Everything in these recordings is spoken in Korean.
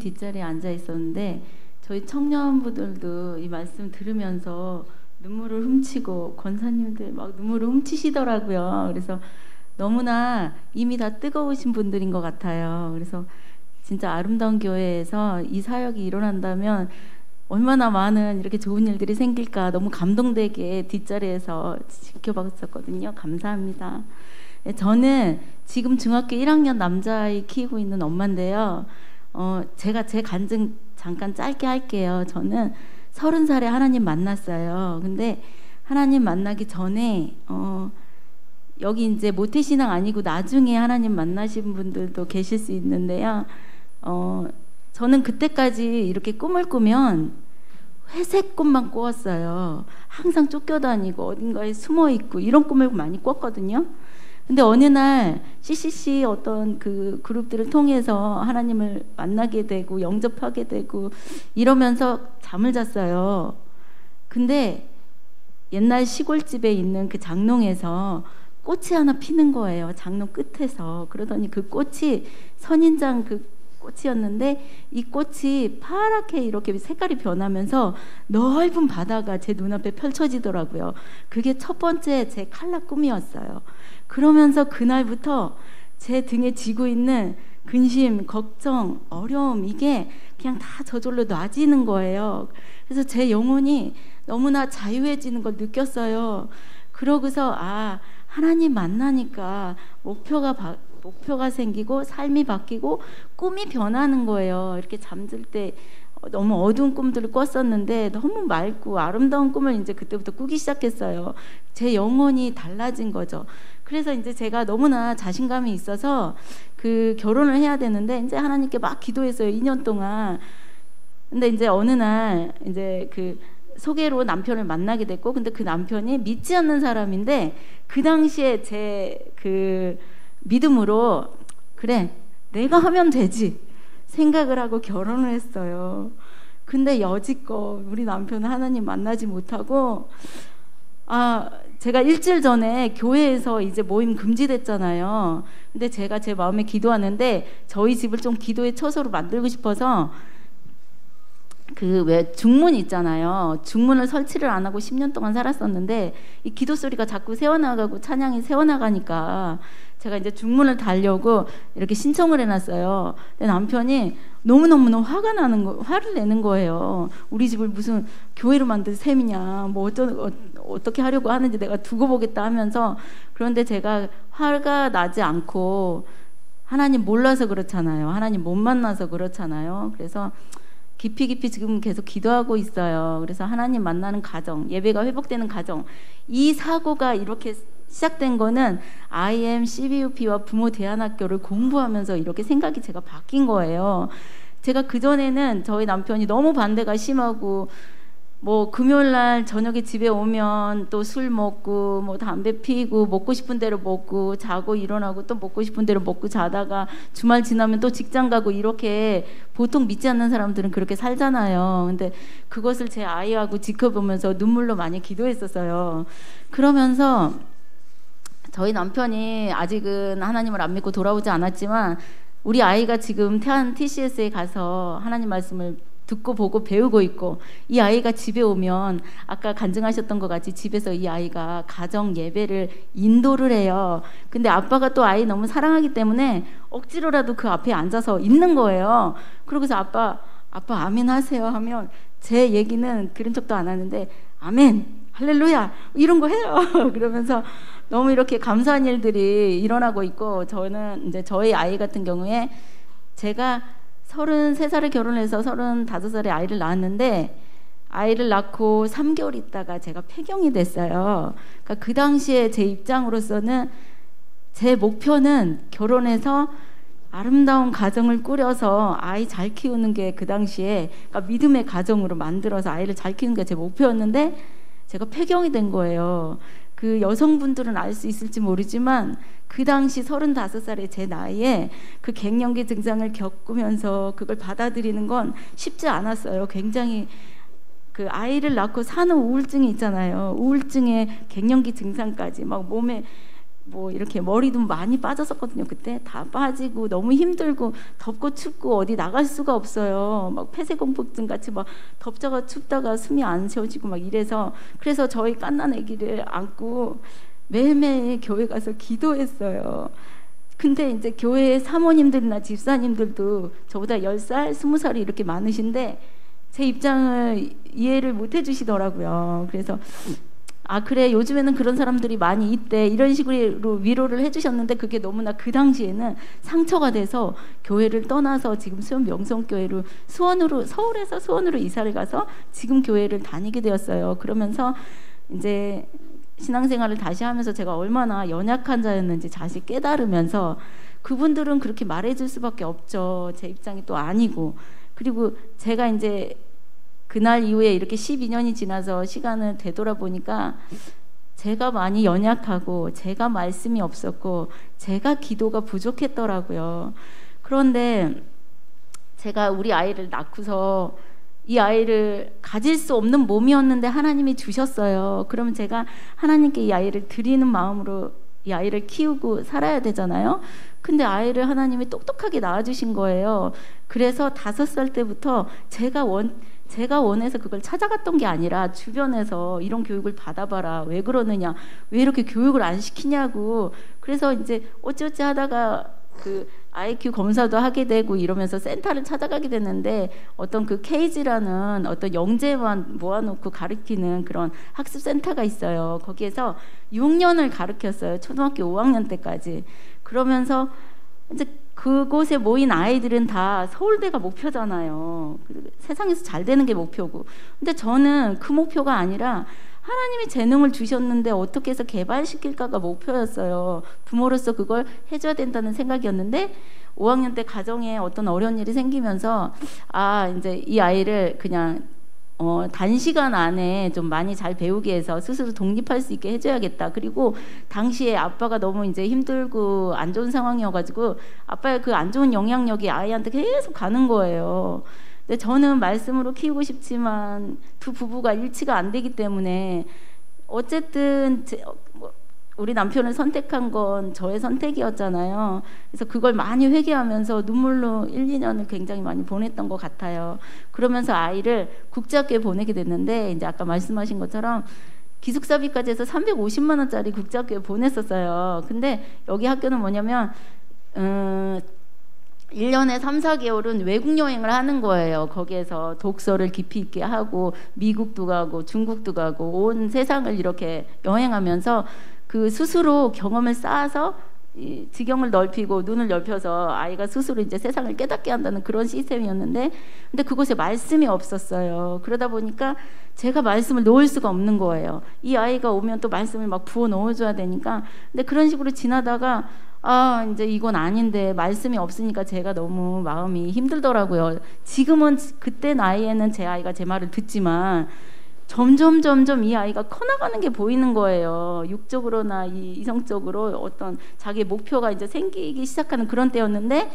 뒷자리에 앉아 있었는데 저희 청년부들도 이 말씀 들으면서 눈물을 훔치고 권사님들 막 눈물을 훔치시더라고요. 그래서 너무나 이미 다 뜨거우신 분들인 것 같아요. 그래서 진짜 아름다운 교회에서 이 사역이 일어난다면 얼마나 많은 이렇게 좋은 일들이 생길까 너무 감동되게 뒷자리에서 지켜봤었거든요. 감사합니다. 저는 지금 중학교 1학년 남자아이 키우고 있는 엄마인데요. 제가 제 간증 잠깐 짧게 할게요. 저는 30살에 하나님 만났어요. 근데 하나님 만나기 전에 여기 이제 모태신앙 아니고 나중에 하나님 만나신 분들도 계실 수 있는데요. 저는 그때까지 이렇게 꿈을 꾸면 회색 꿈만 꾸었어요. 항상 쫓겨다니고 어딘가에 숨어있고 이런 꿈을 많이 꿨거든요. 근데 어느 날 CCC 어떤 그 그룹들을 통해서 하나님을 만나게 되고 영접하게 되고 이러면서 잠을 잤어요. 근데 옛날 시골집에 있는 그 장롱에서 꽃이 하나 피는 거예요. 장롱 끝에서. 그러더니 그 꽃이 선인장 그 꽃이었는데 이 꽃이 파랗게 이렇게 색깔이 변하면서 넓은 바다가 제 눈앞에 펼쳐지더라고요. 그게 첫 번째 제 칼라 꿈이었어요. 그러면서 그날부터 제 등에 지고 있는 근심, 걱정, 어려움 이게 그냥 다 저절로 놔지는 거예요. 그래서 제 영혼이 너무나 자유해지는 걸 느꼈어요. 그러고서 하나님 만나니까 목표가 생기고 삶이 바뀌고 꿈이 변하는 거예요. 이렇게 잠들 때 너무 어두운 꿈들을 꿨었는데 너무 맑고 아름다운 꿈을 이제 그때부터 꾸기 시작했어요. 제 영혼이 달라진 거죠. 그래서 이제 제가 너무나 자신감이 있어서 그 결혼을 해야 되는데 이제 하나님께 막 기도했어요. 2년 동안. 근데 이제 어느 날 이제 그 소개로 남편을 만나게 됐고, 근데 그 남편이 믿지 않는 사람인데 그 당시에 제 그 믿음으로 그래 내가 하면 되지 생각을 하고 결혼을 했어요. 근데 여지껏 우리 남편은 하나님 만나지 못하고 제가 일주일 전에 교회에서 이제 모임 금지됐잖아요. 근데 제가 제 마음에 기도하는데 저희 집을 좀 기도의 처소로 만들고 싶어서 그 왜 중문 있잖아요. 중문을 설치를 안 하고 10년 동안 살았었는데 이 기도 소리가 자꾸 새어나가고 찬양이 새어나가니까 제가 이제 중문을 달려고 이렇게 신청을 해놨어요. 근데 남편이 너무너무 화를 내는 거예요. 우리 집을 무슨 교회로 만든 셈이냐, 뭐 어떻게 하려고 하는지 내가 두고 보겠다 하면서. 그런데 제가 화가 나지 않고, 하나님 몰라서 그렇잖아요. 하나님 못 만나서 그렇잖아요. 그래서 깊이 지금 계속 기도하고 있어요. 그래서 하나님 만나는 가정, 예배가 회복되는 가정, 이 사고가 이렇게 시작된 거는 IM, CBUP와 부모 대안학교를 공부하면서 이렇게 생각이 제가 바뀐 거예요. 제가 그전에는 저희 남편이 너무 반대가 심하고 뭐 금요일날 저녁에 집에 오면 또 술 먹고 뭐 담배 피고 먹고 싶은 대로 먹고 자고 일어나고 또 먹고 싶은 대로 먹고 자다가 주말 지나면 또 직장 가고 이렇게 보통 믿지 않는 사람들은 그렇게 살잖아요. 근데 그것을 제 아이하고 지켜보면서 눈물로 많이 기도했었어요. 그러면서 저희 남편이 아직은 하나님을 안 믿고 돌아오지 않았지만 우리 아이가 지금 태안 TCS에 가서 하나님 말씀을 듣고 보고 배우고 있고, 이 아이가 집에 오면 아까 간증하셨던 것 같이 집에서 이 아이가 가정 예배를 인도를 해요. 근데 아빠가 또 아이 너무 사랑하기 때문에 억지로라도 그 앞에 앉아서 있는 거예요. 그러고서 아빠 아멘 하세요 하면 제 얘기는 들은 척도 안 하는데 아멘 할렐루야 이런 거 해요. 그러면서 너무 이렇게 감사한 일들이 일어나고 있고, 저는 이제 저희 아이 같은 경우에 제가 33살에 결혼해서 35살에 아이를 낳았는데, 아이를 낳고 3개월 있다가 제가 폐경이 됐어요. 그러니까 그 당시에 제 입장으로서는 제 목표는 결혼해서 아름다운 가정을 꾸려서 아이 잘 키우는 게 그 당시에, 그러니까 믿음의 가정으로 만들어서 아이를 잘 키우는 게 제 목표였는데 제가 폐경이 된 거예요. 그 여성분들은 알 수 있을지 모르지만 그 당시 35살의 제 나이에 그 갱년기 증상을 겪으면서 그걸 받아들이는 건 쉽지 않았어요. 굉장히 그 아이를 낳고 사는 우울증이 있잖아요. 우울증에 갱년기 증상까지 막 몸에 뭐 이렇게 머리도 많이 빠졌었거든요. 그때 다 빠지고 너무 힘들고 덥고 춥고 어디 나갈 수가 없어요. 막 폐쇄공포증 같이 막 덥다가 춥다가 숨이 안 쉬어지고 막 이래서, 그래서 저희 갓난 아기를 안고 매일매일 교회 가서 기도했어요. 근데 이제 교회 사모님들이나 집사님들도 저보다 10살, 20살이 이렇게 많으신데 제 입장을 이해를 못 해주시더라고요. 그래서 아 그래 요즘에는 그런 사람들이 많이 있대 이런 식으로 위로를 해주셨는데, 그게 너무나 그 당시에는 상처가 돼서 교회를 떠나서 지금 수원 명성교회로 서울에서 수원으로 이사를 가서 지금 교회를 다니게 되었어요. 그러면서 이제 신앙생활을 다시 하면서 제가 얼마나 연약한 자였는지 다시 깨달으면서, 그분들은 그렇게 말해줄 수밖에 없죠. 제 입장이 또 아니고. 그리고 제가 이제 그날 이후에 이렇게 12년이 지나서 시간을 되돌아보니까 제가 많이 연약하고 제가 말씀이 없었고 제가 기도가 부족했더라고요. 그런데 제가 우리 아이를 낳고서 이 아이를 가질 수 없는 몸이었는데 하나님이 주셨어요. 그러면 제가 하나님께 이 아이를 드리는 마음으로 이 아이를 키우고 살아야 되잖아요. 근데 아이를 하나님이 똑똑하게 낳아주신 거예요. 그래서 5살 때부터 제가 원해서 그걸 찾아갔던 게 아니라 주변에서 이런 교육을 받아봐라. 왜 그러느냐. 왜 이렇게 교육을 안 시키냐고. 그래서 이제 어찌어찌 하다가 그 IQ 검사도 하게 되고 이러면서 센터를 찾아가게 됐는데, 어떤 그 케이지라는 어떤 영재만 모아놓고 가르치는 그런 학습센터가 있어요. 거기에서 6년을 가르쳤어요. 초등학교 5학년 때까지. 그러면서 이제 그곳에 모인 아이들은 다 서울대가 목표잖아요. 세상에서 잘 되는 게 목표고. 근데 저는 그 목표가 아니라 하나님이 재능을 주셨는데 어떻게 해서 개발시킬까가 목표였어요. 부모로서 그걸 해줘야 된다는 생각이었는데, 5학년 때 가정에 어떤 어려운 일이 생기면서 아 이제 이 아이를 그냥 단시간 안에 좀 많이 잘 배우게 해서 스스로 독립할 수 있게 해줘야겠다. 그리고 당시에 아빠가 너무 이제 힘들고 안 좋은 상황이어가지고 아빠의 그 안 좋은 영향력이 아이한테 계속 가는 거예요. 근데 저는 말씀으로 키우고 싶지만 두 부부가 일치가 안 되기 때문에 어쨌든 우리 남편을 선택한 건 저의 선택이었잖아요. 그래서 그걸 많이 회개하면서 눈물로 1, 2년을 굉장히 많이 보냈던 것 같아요. 그러면서 아이를 국제학교에 보내게 됐는데, 이제 아까 말씀하신 것처럼 기숙사비까지 해서 350만 원짜리 국제학교에 보냈었어요. 근데 여기 학교는 뭐냐면 1년에 3, 4개월은 외국 여행을 하는 거예요. 거기에서 독서를 깊이 있게 하고 미국도 가고 중국도 가고 온 세상을 이렇게 여행하면서 그 스스로 경험을 쌓아서 이 지경을 넓히고 눈을 넓혀서 아이가 스스로 이제 세상을 깨닫게 한다는 그런 시스템이었는데, 근데 그곳에 말씀이 없었어요. 그러다 보니까 제가 말씀을 놓을 수가 없는 거예요. 이 아이가 오면 또 말씀을 막 부어 넣어줘야 되니까. 근데 그런 식으로 지나다가 아 이제 이건 아닌데 말씀이 없으니까 제가 너무 마음이 힘들더라고요. 지금은 그때 나이에는 제 아이가 제 말을 듣지만 점점 이 아이가 커나가는 게 보이는 거예요. 육적으로나 이성적으로 어떤 자기의 목표가 이제 생기기 시작하는 그런 때였는데,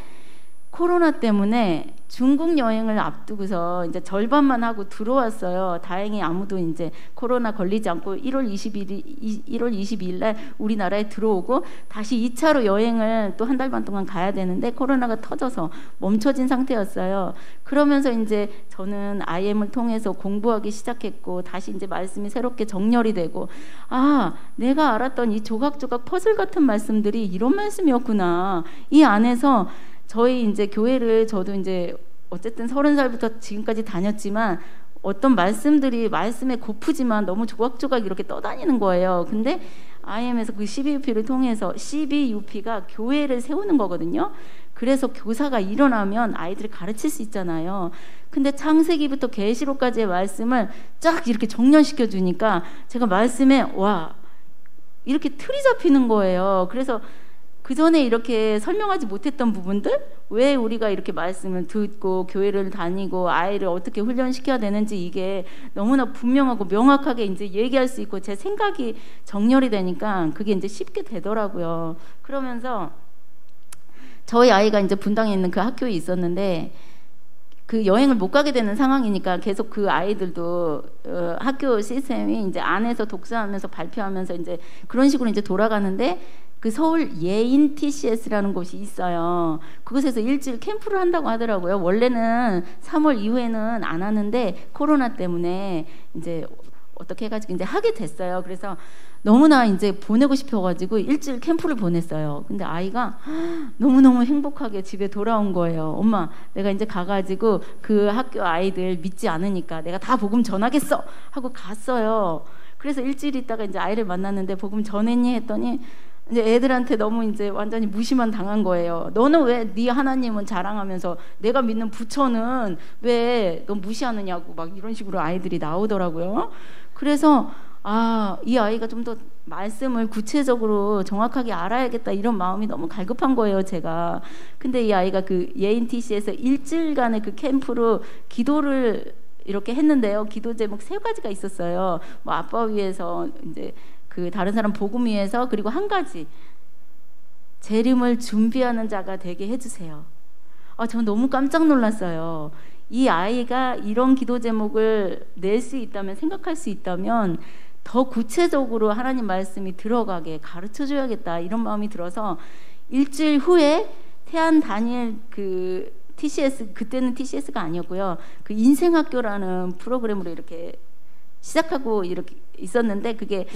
코로나 때문에 중국 여행을 앞두고서 이제 절반만 하고 들어왔어요. 다행히 아무도 이제 코로나 걸리지 않고 1월 22일 날 우리나라에 들어오고, 다시 2차로 여행을 또 한 달 반 동안 가야 되는데 코로나가 터져서 멈춰진 상태였어요. 그러면서 이제 저는 IM을 통해서 공부하기 시작했고, 다시 이제 말씀이 새롭게 정렬이 되고, 아 내가 알았던 이 조각조각 퍼즐 같은 말씀들이 이런 말씀이었구나. 이 안에서 저희 이제 교회를 저도 이제 어쨌든 30살부터 지금까지 다녔지만 어떤 말씀들이 말씀에 고프지만 너무 조각조각 이렇게 떠다니는 거예요. 근데 IM에서 그 CBUP를 통해서, CBUP가 교회를 세우는 거거든요. 그래서 교사가 일어나면 아이들을 가르칠 수 있잖아요. 근데 창세기부터 계시록까지의 말씀을 쫙 이렇게 정렬시켜 주니까 제가 말씀에 와 이렇게 틀이 잡히는 거예요. 그래서 그 전에 이렇게 설명하지 못했던 부분들, 왜 우리가 이렇게 말씀을 듣고 교회를 다니고 아이를 어떻게 훈련시켜야 되는지 이게 너무나 분명하고 명확하게 이제 얘기할 수 있고 제 생각이 정렬이 되니까 그게 이제 쉽게 되더라고요. 그러면서 저희 아이가 이제 분당에 있는 그 학교에 있었는데 그 여행을 못 가게 되는 상황이니까 계속 그 아이들도 학교 시스템이 이제 안에서 독서하면서 발표하면서 이제 그런 식으로 이제 돌아가는데, 그 서울 예인 TCS라는 곳이 있어요. 그곳에서 일주일 캠프를 한다고 하더라고요. 원래는 3월 이후에는 안 하는데 코로나 때문에 이제 어떻게 해가지고 이제 하게 됐어요. 그래서 너무나 이제 보내고 싶어가지고 일주일 캠프를 보냈어요. 근데 아이가 너무너무 행복하게 집에 돌아온 거예요. 엄마, 내가 이제 가가지고 그 학교 아이들 믿지 않으니까 내가 다 복음 전하겠어 하고 갔어요. 그래서 일주일 있다가 이제 아이를 만났는데 복음 전했니 했더니 이제 애들한테 너무 이제 완전히 무시만 당한 거예요. 너는 왜 네 하나님은 자랑하면서 내가 믿는 부처는 왜 너 무시하느냐고 막 이런 식으로 아이들이 나오더라고요. 그래서 이 아이가 좀 더 말씀을 구체적으로 정확하게 알아야겠다 이런 마음이 너무 갈급한 거예요, 제가. 근데 이 아이가 그 예인 TC에서 일주일간의 그 캠프로 기도를 이렇게 했는데요. 기도 제목 3가지가 있었어요. 뭐 아빠 위해서 이제 그 다른 사람 복음 위해서, 그리고 한 가지, 재림을 준비하는 자가 되게 해주세요. 저 너무 깜짝 놀랐어요. 이 아이가 이런 기도 제목을 낼 수 있다면, 생각할 수 있다면 더 구체적으로 하나님 말씀이 들어가게 가르쳐 줘야겠다 이런 마음이 들어서 일주일 후에 태안 다니엘 그 TCS, 그때는 TCS가 아니었고요. 그 인생학교라는 프로그램으로 이렇게 시작하고 이렇게 있었는데, 그게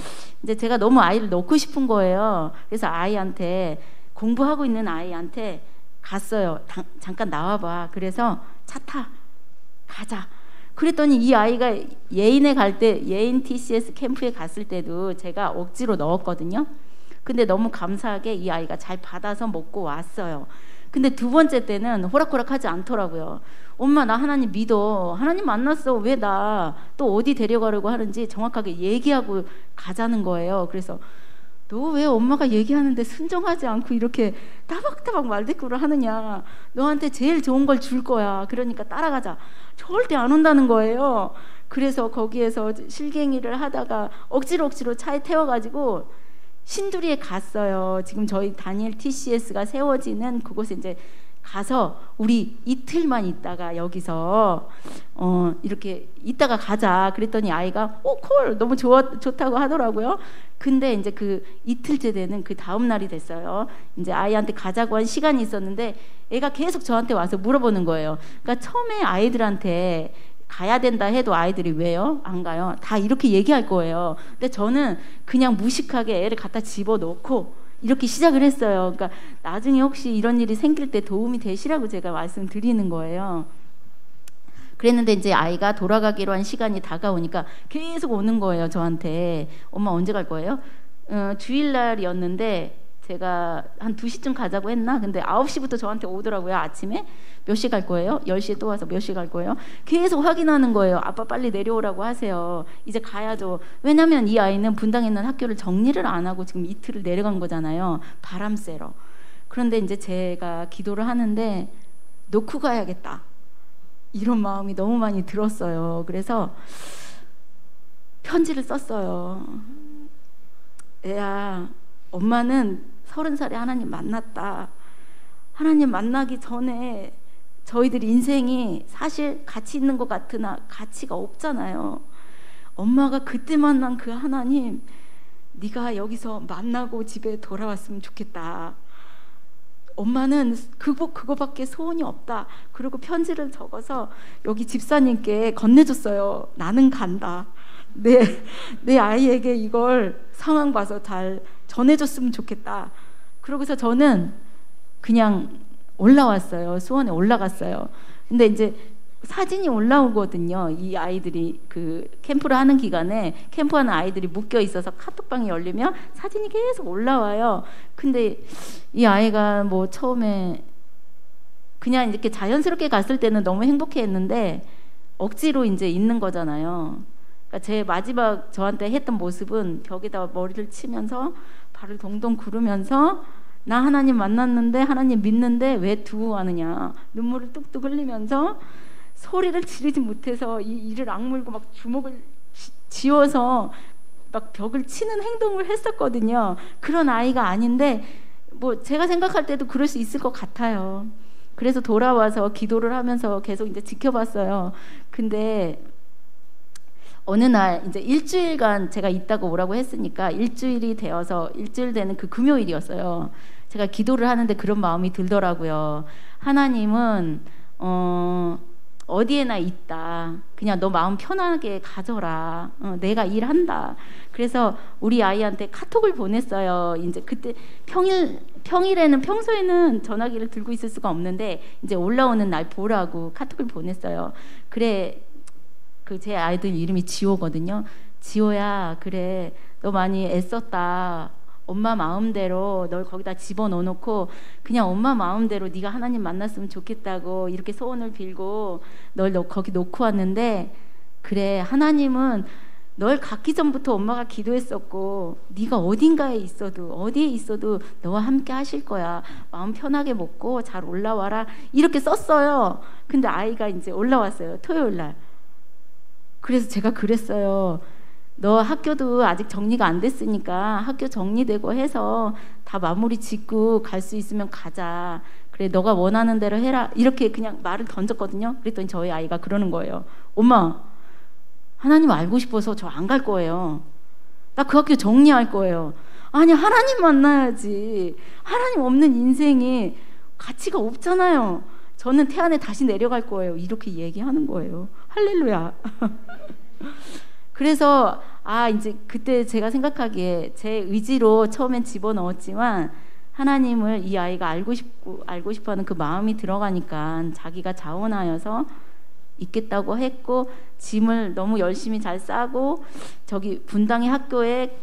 이제 제가 너무 아이를 넣고 싶은 거예요. 그래서 아이한테, 공부하고 있는 아이한테 갔어요. 잠깐 나와봐. 그래서 차 타. 가자. 그랬더니 이 아이가 예인에 갈 때, 예인 TCS 캠프에 갔을 때도 제가 억지로 넣었거든요. 근데 너무 감사하게 이 아이가 잘 받아서 먹고 왔어요. 근데 2번째 때는 호락호락하지 않더라고요. 엄마, 나 하나님 믿어. 하나님 만났어. 왜 나 또 어디 데려가려고 하는지 정확하게 얘기하고 가자는 거예요. 그래서 너 왜 엄마가 얘기하는데 순종하지 않고 이렇게 따박따박 말대꾸를 하느냐. 너한테 제일 좋은 걸 줄 거야. 그러니까 따라가자. 절대 안 온다는 거예요. 그래서 거기에서 실갱이를 하다가 억지로 차에 태워가지고 신두리에 갔어요. 지금 저희 다니엘 TCS가 세워지는 그곳에 이제 가서 우리 이틀만 있다가 여기서 이렇게 있다가 가자. 그랬더니 아이가 콜 너무 좋다고 하더라고요. 근데 이제 그 이틀째 되는 그 다음 날이 됐어요. 이제 아이한테 가자고 한 시간이 있었는데 애가 계속 저한테 와서 물어보는 거예요. 그러니까 처음에 아이들한테 가야 된다 해도 아이들이 왜요? 안 가요? 다 이렇게 얘기할 거예요. 근데 저는 그냥 무식하게 애를 갖다 집어넣고 이렇게 시작을 했어요. 그러니까 나중에 혹시 이런 일이 생길 때 도움이 되시라고 제가 말씀드리는 거예요. 그랬는데 이제 아이가 돌아가기로 한 시간이 다가오니까 계속 오는 거예요, 저한테. 엄마 언제 갈 거예요? 주일날이었는데 제가 한 2시쯤 가자고 했나? 근데 9시부터 저한테 오더라고요, 아침에. 몇 시 갈 거예요? 10시에 또 와서 몇 시 갈 거예요? 계속 확인하는 거예요. 아빠 빨리 내려오라고 하세요. 이제 가야죠. 왜냐면 이 아이는 분당에 있는 학교를 정리를 안 하고 지금 이틀을 내려간 거잖아요. 바람 쐬러. 그런데 이제 제가 기도를 하는데 놓고 가야겠다. 이런 마음이 너무 많이 들었어요. 그래서 편지를 썼어요. 애야, 엄마는 30살에 하나님 만났다. 하나님 만나기 전에 저희들 인생이 사실 가치 있는 것 같으나 가치가 없잖아요. 엄마가 그때 만난 그 하나님, 네가 여기서 만나고 집에 돌아왔으면 좋겠다. 엄마는 그거밖에 소원이 없다. 그리고 편지를 적어서 여기 집사님께 건네줬어요. 나는 간다. 내 아이에게 이걸 상황 봐서 잘 전해줬으면 좋겠다. 그러고서 저는 그냥 올라왔어요. 수원에 올라갔어요. 근데 이제 사진이 올라오거든요. 이 아이들이 그 캠프를 하는 기간에 캠프하는 아이들이 묶여 있어서 카톡방이 열리면 사진이 계속 올라와요. 근데 이 아이가 뭐 처음에 그냥 이렇게 자연스럽게 갔을 때는 너무 행복해했는데 억지로 이제 있는 거잖아요. 그러니까 제 마지막 저한테 했던 모습은 벽에다 머리를 치면서 발을 동동 구르면서 나 하나님 만났는데 하나님 믿는데 왜 두고 가느냐, 눈물을 뚝뚝 흘리면서 소리를 지르지 못해서 이를 악물고 막 주먹을 쥐어서 막 벽을 치는 행동을 했었거든요. 그런 아이가 아닌데 뭐 제가 생각할 때도 그럴 수 있을 것 같아요. 그래서 돌아와서 기도를 하면서 계속 이제 지켜봤어요. 근데 어느 날 이제 일주일간 제가 있다가 오라고 했으니까 일주일이 되어서 일주일 되는 그 금요일이었어요. 제가 기도를 하는데 그런 마음이 들더라고요. 하나님은 어디에나 있다. 그냥 너 마음 편하게 가져라. 내가 일한다. 그래서 우리 아이한테 카톡을 보냈어요. 이제 그때 평일에는 평소에는 전화기를 들고 있을 수가 없는데 이제 올라오는 날 보라고 카톡을 보냈어요. 그래. 그 제 아이들 이름이 지호거든요. 지호야, 그래, 너 많이 애썼다. 엄마 마음대로 널 거기다 집어넣어 놓고 그냥 엄마 마음대로 네가 하나님 만났으면 좋겠다고 이렇게 소원을 빌고 널 거기 놓고 왔는데, 그래, 하나님은 널 갖기 전부터 엄마가 기도했었고 네가 어딘가에 있어도 어디에 있어도 너와 함께 하실 거야. 마음 편하게 먹고 잘 올라와라. 이렇게 썼어요. 근데 아이가 이제 올라왔어요. 토요일 날. 그래서 제가 그랬어요. 너 학교도 아직 정리가 안 됐으니까 학교 정리되고 해서 다 마무리 짓고 갈 수 있으면 가자. 그래, 너가 원하는 대로 해라. 이렇게 그냥 말을 던졌거든요. 그랬더니 저희 아이가 그러는 거예요. 엄마, 하나님 알고 싶어서 저 안 갈 거예요. 나 그 학교 정리할 거예요. 아니, 하나님 만나야지. 하나님 없는 인생이 가치가 없잖아요. 저는 태안에 다시 내려갈 거예요. 이렇게 얘기하는 거예요. 할렐루야. 그래서 이제 그때 제가 생각하기에 제 의지로 처음엔 집어넣었지만 하나님을 이 아이가 알고 싶어하는 그 마음이 들어가니까 자기가 자원하여서 있겠다고 했고, 짐을 너무 열심히 잘 싸고 저기 분당의 학교에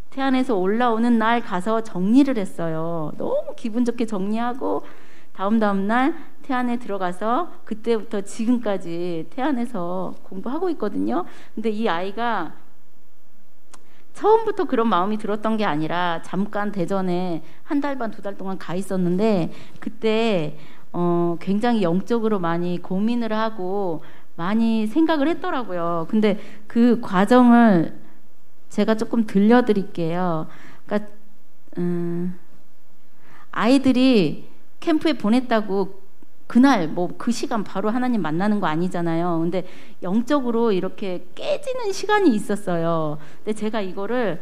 태안에서 올라오는 날 가서 정리를 했어요. 너무 기분 좋게 정리하고 다음 날 태안에 들어가서 그때부터 지금까지 태안에서 공부하고 있거든요. 근데 이 아이가 처음부터 그런 마음이 들었던 게 아니라 잠깐 대전에 1달 반, 2달 동안 가 있었는데 그때 굉장히 영적으로 많이 고민을 하고 많이 생각을 했더라고요. 근데 그 과정을 제가 조금 들려드릴게요. 그러니까 아이들이 캠프에 보냈다고 그날 뭐 그 시간 바로 하나님 만나는 거 아니잖아요. 근데 영적으로 이렇게 깨지는 시간이 있었어요. 근데 제가 이거를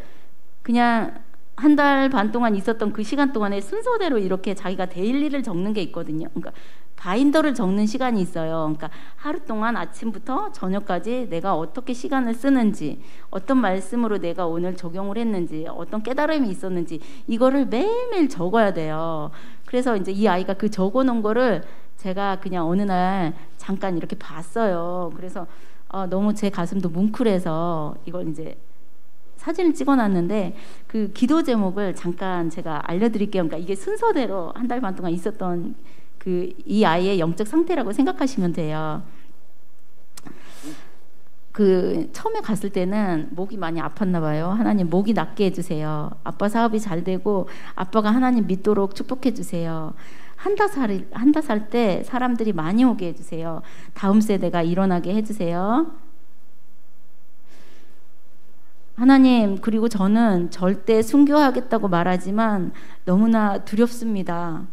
그냥 1달 반 동안 있었던 그 시간 동안에 순서대로 이렇게 자기가 데일리를 적는 게 있거든요. 그러니까 바인더를 적는 시간이 있어요. 그러니까 하루 동안 아침부터 저녁까지 내가 어떻게 시간을 쓰는지, 어떤 말씀으로 내가 오늘 적용을 했는지, 어떤 깨달음이 있었는지 이거를 매일매일 적어야 돼요. 그래서 이제 이 아이가 그 적어놓은 거를 제가 그냥 어느 날 잠깐 이렇게 봤어요. 그래서 너무 제 가슴도 뭉클해서 이걸 이제 사진을 찍어놨는데 그 기도 제목을 잠깐 제가 알려드릴게요. 그러니까 이게 순서대로 1달 반 동안 있었던 이 아이의 영적 상태라고 생각하시면 돼요. 처음에 갔을 때는 목이 많이 아팠나 봐요. 하나님 목이 낫게 해주세요. 아빠 사업이 잘 되고 아빠가 하나님 믿도록 축복해 주세요. 한다 살 때 사람들이 많이 오게 해주세요. 다음 세대가 일어나게 해주세요. 하나님, 그리고 저는 절대 순교하겠다고 말하지만 너무나 두렵습니다.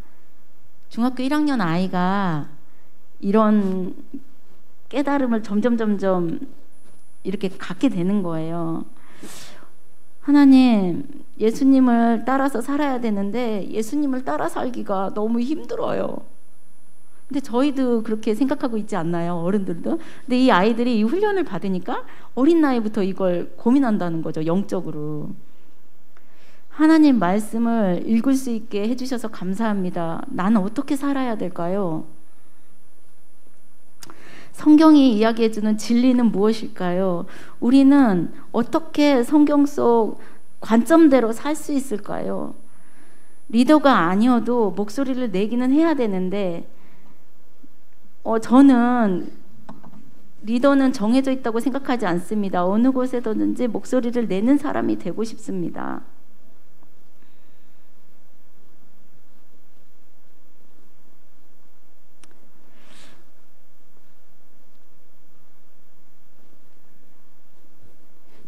중학교 1학년 아이가 이런 깨달음을 점점 이렇게 갖게 되는 거예요. 하나님, 예수님을 따라서 살아야 되는데 예수님을 따라 살기가 너무 힘들어요. 근데 저희도 그렇게 생각하고 있지 않나요? 어른들도. 근데 이 아이들이 이 훈련을 받으니까 어린 나이부터 이걸 고민한다는 거죠. 영적으로. 하나님 말씀을 읽을 수 있게 해주셔서 감사합니다. 나는 어떻게 살아야 될까요? 성경이 이야기해주는 진리는 무엇일까요? 우리는 어떻게 성경 속 관점대로 살 수 있을까요? 리더가 아니어도 목소리를 내기는 해야 되는데 저는 리더는 정해져 있다고 생각하지 않습니다. 어느 곳에든지 목소리를 내는 사람이 되고 싶습니다.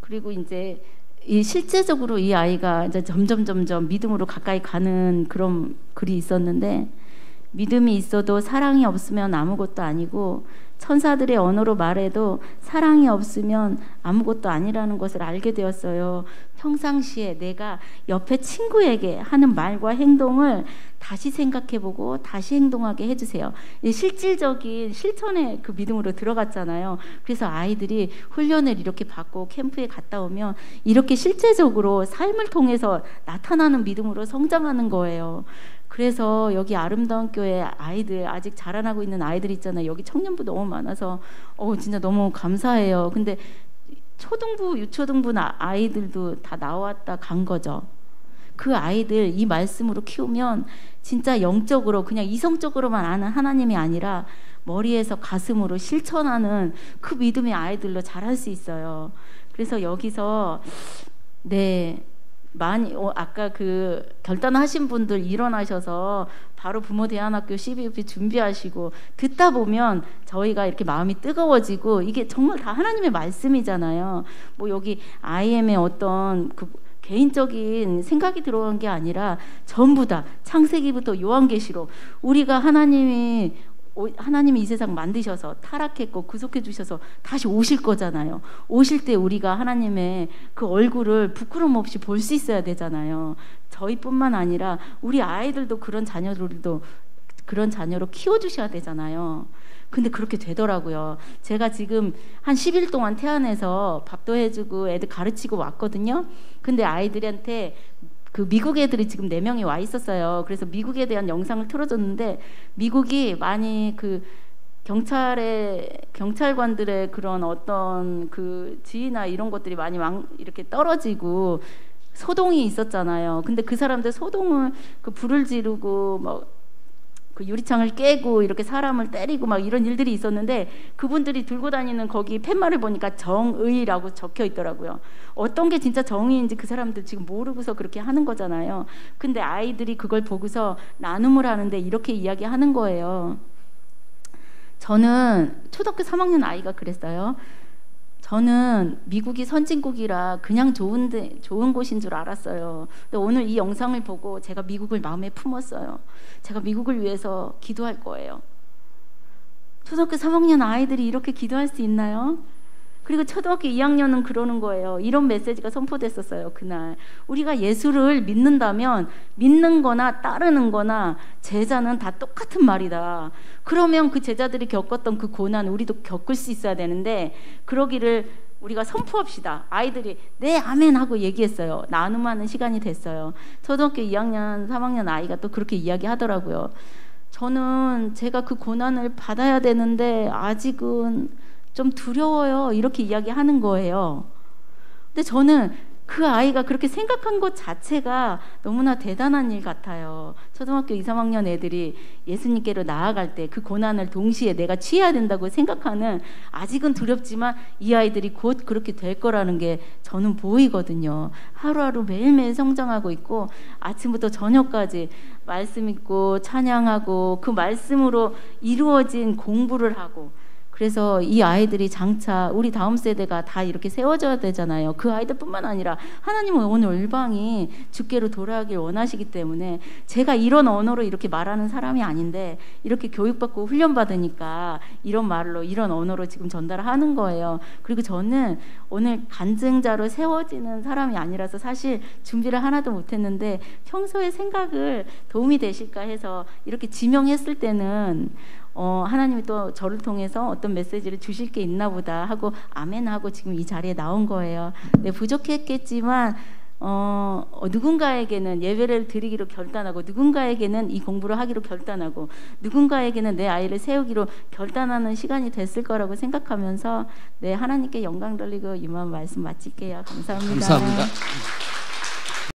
그리고 이제 실제적으로 이 아이가 이제 점점 믿음으로 가까이 가는 그런 글이 있었는데, 믿음이 있어도 사랑이 없으면 아무것도 아니고 천사들의 언어로 말해도 사랑이 없으면 아무것도 아니라는 것을 알게 되었어요. 평상시에 내가 옆에 친구에게 하는 말과 행동을 다시 생각해보고 다시 행동하게 해주세요. 실질적인 실천의 그 믿음으로 들어갔잖아요. 그래서 아이들이 훈련을 이렇게 받고 캠프에 갔다 오면 이렇게 실제적으로 삶을 통해서 나타나는 믿음으로 성장하는 거예요. 그래서 여기 아름다운 교회 아이들, 아직 자라나고 있는 아이들 있잖아요. 여기 청년부 너무 많아서 진짜 너무 감사해요. 근데 초등부, 유초등부 아이들도 다 나왔다 간 거죠. 그 아이들 이 말씀으로 키우면 진짜 영적으로 그냥 이성적으로만 아는 하나님이 아니라 머리에서 가슴으로 실천하는 그 믿음의 아이들로 자랄 수 있어요. 그래서 여기서 많이 아까 그 결단하신 분들 일어나셔서 바로 부모대안학교 CBUP 준비하시고 듣다 보면 저희가 이렇게 마음이 뜨거워지고 이게 정말 다 하나님의 말씀이잖아요. 뭐 여기 IM의 어떤 그 개인적인 생각이 들어간 게 아니라 전부 다 창세기부터 요한계시록 우리가 하나님이 이 세상 만드셔서 타락했고 구속해 주셔서 다시 오실 거잖아요. 오실 때 우리가 하나님의 그 얼굴을 부끄럼 없이 볼 수 있어야 되잖아요. 저희뿐만 아니라 우리 아이들도 그런 자녀들도 그런 자녀로 키워주셔야 되잖아요. 근데 그렇게 되더라고요. 제가 지금 한 10일 동안 태안에서 밥도 해주고 애들 가르치고 왔거든요. 근데 아이들한테 그 미국 애들이 지금 4명이 와 있었어요. 그래서 미국에 대한 영상을 틀어줬는데 미국이 많이 그 경찰관들의 그런 어떤 그 지위나 이런 것들이 많이 이렇게 떨어지고 소동이 있었잖아요. 근데 그 사람들 소동을 그 불을 지르고 막 그 유리창을 깨고 이렇게 사람을 때리고 막 이런 일들이 있었는데 그분들이 들고 다니는 거기 팻말을 보니까 정의라고 적혀 있더라고요. 어떤 게 진짜 정의인지 그 사람들 지금 모르고서 그렇게 하는 거잖아요. 근데 아이들이 그걸 보고서 나눔을 하는데 이렇게 이야기하는 거예요. 저는 초등학교 3학년 아이가 그랬어요. 저는 미국이 선진국이라 그냥 좋은 곳인 줄 알았어요. 근데 오늘 이 영상을 보고 제가 미국을 마음에 품었어요. 제가 미국을 위해서 기도할 거예요. 초등학교 3학년 아이들이 이렇게 기도할 수 있나요? 그리고 초등학교 2학년은 그러는 거예요. 이런 메시지가 선포됐었어요. 그날 우리가 예수를 믿는다면 믿는 거나 따르는 거나 제자는 다 똑같은 말이다. 그러면 그 제자들이 겪었던 그 고난 우리도 겪을 수 있어야 되는데 그러기를 우리가 선포합시다. 아이들이 네 아멘 하고 얘기했어요. 나눔하는 시간이 됐어요. 초등학교 2학년 3학년 아이가 또 그렇게 이야기하더라고요. 저는 제가 그 고난을 받아야 되는데 아직은 좀 두려워요. 이렇게 이야기하는 거예요. 근데 저는 그 아이가 그렇게 생각한 것 자체가 너무나 대단한 일 같아요. 초등학교 2, 3학년 애들이 예수님께로 나아갈 때 그 고난을 동시에 내가 취해야 된다고 생각하는 아직은 두렵지만 이 아이들이 곧 그렇게 될 거라는 게 저는 보이거든요. 하루하루 매일매일 성장하고 있고 아침부터 저녁까지 말씀 읽고 찬양하고 그 말씀으로 이루어진 공부를 하고 그래서 이 아이들이 장차 우리 다음 세대가 다 이렇게 세워져야 되잖아요. 그 아이들뿐만 아니라 하나님은 오늘 올방이 주께로 돌아가길 원하시기 때문에 제가 이런 언어로 이렇게 말하는 사람이 아닌데 이렇게 교육받고 훈련받으니까 이런 말로 이런 언어로 지금 전달하는 거예요. 그리고 저는 오늘 간증자로 세워지는 사람이 아니라서 사실 준비를 하나도 못했는데 평소에 생각을 도움이 되실까 해서 이렇게 지명했을 때는 하나님이 또 저를 통해서 어떤 메시지를 주실 게 있나 보다 하고 아멘 하고 지금 이 자리에 나온 거예요. 네, 부족했겠지만 누군가에게는 예배를 드리기로 결단하고 누군가에게는 이 공부를 하기로 결단하고 누군가에게는 내 아이를 세우기로 결단하는 시간이 됐을 거라고 생각하면서 네, 하나님께 영광 돌리고 이만 말씀 마칠게요. 감사합니다. 감사합니다.